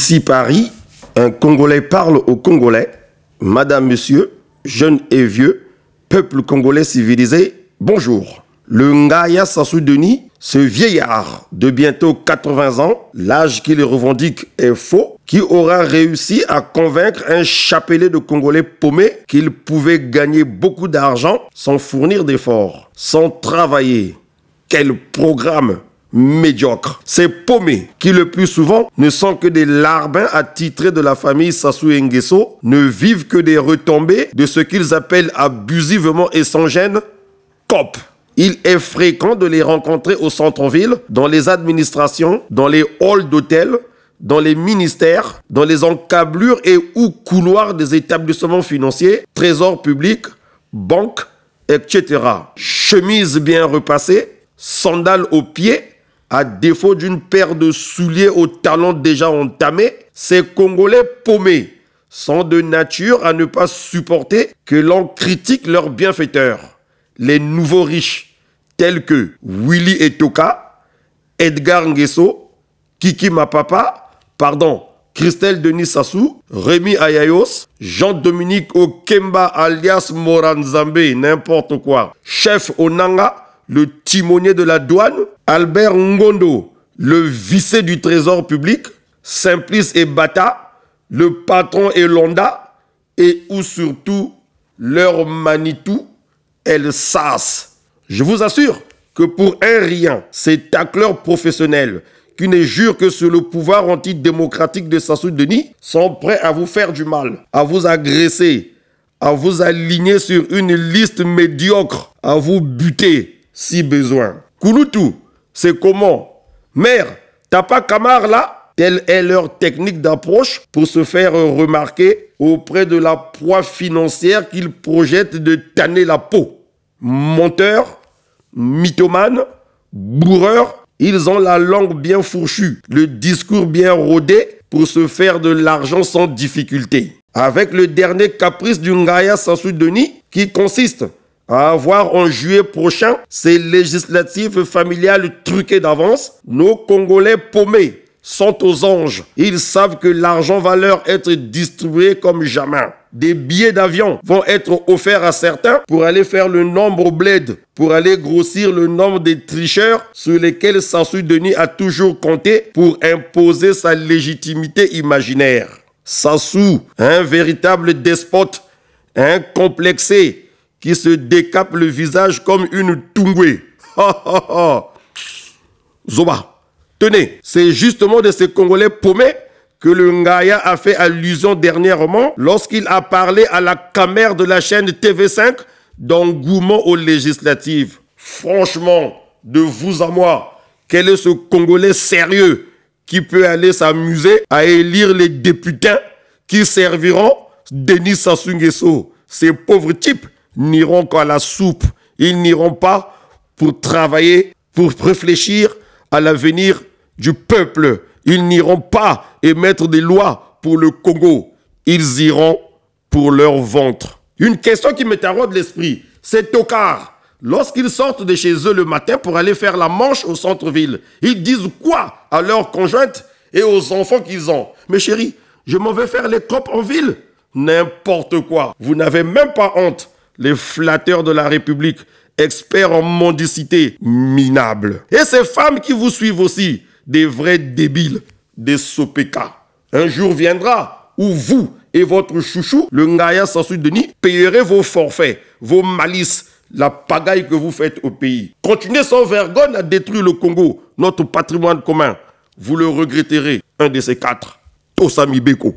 Ici Paris, un Congolais parle aux Congolais, Madame, Monsieur, jeunes et vieux, peuple congolais civilisé, bonjour. Le Ngaya Sassou Denis, ce vieillard de bientôt 80 ans, l'âge qu'il revendique est faux, qui aura réussi à convaincre un chapelet de Congolais paumés qu'il pouvait gagner beaucoup d'argent sans fournir d'efforts, sans travailler. Quel programme médiocre. Ces paumés, qui le plus souvent ne sont que des larbins attitrés de la famille Sassou Nguesso, ne vivent que des retombées de ce qu'ils appellent abusivement et sans gêne, COP. Il est fréquent de les rencontrer au centre-ville, dans les administrations, dans les halls d'hôtels, dans les ministères, dans les encablures et ou couloirs des établissements financiers, trésors publics, banques, etc. Chemise bien repassée, sandales aux pieds, à défaut d'une paire de souliers aux talons déjà entamés, ces Congolais paumés sont de nature à ne pas supporter que l'on critique leurs bienfaiteurs. Les nouveaux riches, tels que Willy Etoka, Edgar Nguesso, Kiki Mapapa, Christelle Denis Sassou, Rémi Ayayos, Jean-Dominique Okemba alias Moranzambe, n'importe quoi, Chef Onanga, le timonier de la douane, Albert Ngondo, le vissé du trésor public, Simplice et Bata, le patron et Londa, et ou surtout leur Manitou, El Sas. Je vous assure que pour un rien, ces tacleurs professionnels qui ne jurent que sur le pouvoir antidémocratique de Sassou Denis sont prêts à vous faire du mal, à vous agresser, à vous aligner sur une liste médiocre, à vous buter si besoin. Kouloutou, c'est comment? Mère, t'as pas Camar là? Telle est leur technique d'approche pour se faire remarquer auprès de la proie financière qu'ils projettent de tanner la peau. Menteurs, mythomanes, bourreurs, ils ont la langue bien fourchue, le discours bien rodé pour se faire de l'argent sans difficulté. Avec le dernier caprice du Ngaya Sassou Denis qui consiste à avoir en juillet prochain ces législatives familiales truquées d'avance, nos Congolais paumés sont aux anges. Ils savent que l'argent va leur être distribué comme jamais. Des billets d'avion vont être offerts à certains pour aller faire le nombre bled, pour aller grossir le nombre des tricheurs sur lesquels Sassou Denis a toujours compté pour imposer sa légitimité imaginaire. Sassou, un véritable despote, un complexé, qui se décape le visage comme une tungwe. Zoba. Tenez, c'est justement de ces Congolais paumés que le Ngaya a fait allusion dernièrement lorsqu'il a parlé à la caméra de la chaîne TV5 d'engouement aux législatives. Franchement, de vous à moi, quel est ce Congolais sérieux qui peut aller s'amuser à élire les députés qui serviront Denis Sassou Nguesso? Ces pauvres types n'iront qu'à la soupe. Ils n'iront pas pour travailler, pour réfléchir à l'avenir du peuple. Ils n'iront pas émettre des lois pour le Congo. Ils iront pour leur ventre. Une question qui me taraude l'esprit, c'est Tokar. Lorsqu'ils sortent de chez eux le matin pour aller faire la manche au centre-ville, ils disent quoi à leurs conjointes et aux enfants qu'ils ont? Mais chérie, je m'en vais faire les copes en ville. N'importe quoi. Vous n'avez même pas honte. Les flatteurs de la République, experts en mendicité, minables. Et ces femmes qui vous suivent aussi, des vrais débiles, des sopeka. Un jour viendra où vous et votre chouchou, le Ngaya Sassou Denis, payerez vos forfaits, vos malices, la pagaille que vous faites au pays. Continuez sans vergogne à détruire le Congo, notre patrimoine commun. Vous le regretterez, un de ces quatre. Tosami Beko.